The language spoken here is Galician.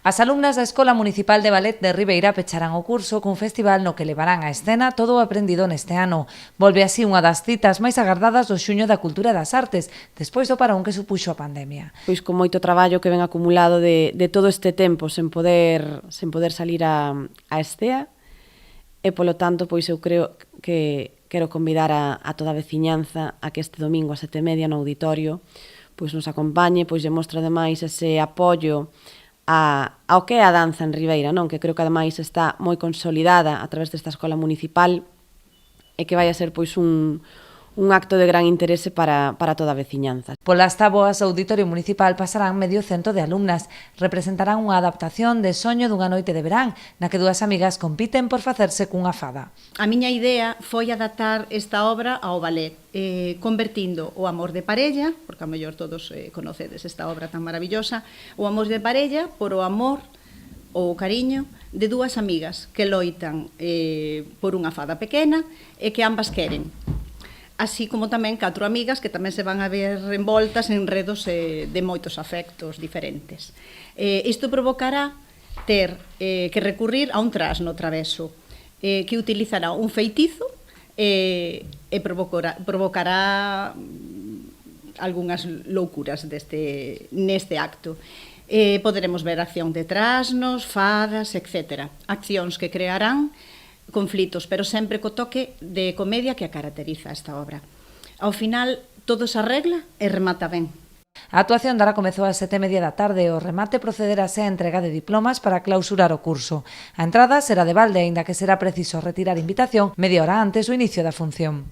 As alumnas da Escola Municipal de Ballet de Ribeira pecharán o curso cun festival no que levarán á escena todo o aprendido neste ano. Volve así unha das citas máis agardadas do Xuño da Cultura e das Artes, despois do parón que supuxo a pandemia. Pois con moito traballo que ven acumulado de todo este tempo sen poder salir a estea, e polo tanto pois eu creo que quero convidar a toda a veciñanza a que este domingo a 7:30 no auditorio pois nos acompañe, pois lle mostra ademais ese apoio ao que é a danza en Ribeira, non? Que creo que ademais está moi consolidada a través desta escola municipal e que vai a ser pois un acto de gran interese para toda a veciñanza. Polas táboas, o Auditorio Municipal pasarán medio cento de alumnas. Representarán unha adaptación de Soño dunha noite de verán, na que dúas amigas compiten por facerse cunha fada. A miña idea foi adaptar esta obra ao ballet, convertindo o amor de parella, porque a mellor todos conocedes esta obra tan maravillosa, o amor de parella por o amor ou o cariño de dúas amigas que loitan por unha fada pequena e que ambas queren. Así como tamén 4 amigas que tamén se van a ver envoltas en enredos de moitos afectos diferentes. Isto provocará ter que recurrir a un trasno traveso que utilizará un feitizo e provocará algunhas loucuras neste acto. Poderemos ver acción de trasnos, fadas, etc. Accións que crearán conflitos, pero sempre co toque de comedia que a caracteriza esta obra. Ao final, todo se arregla e remata ben. A actuación dará comezo ás 7:30 da tarde e o remate procederase a entrega de diplomas para clausurar o curso. A entrada será de balde, aínda que será preciso retirar invitación media hora antes do inicio da función.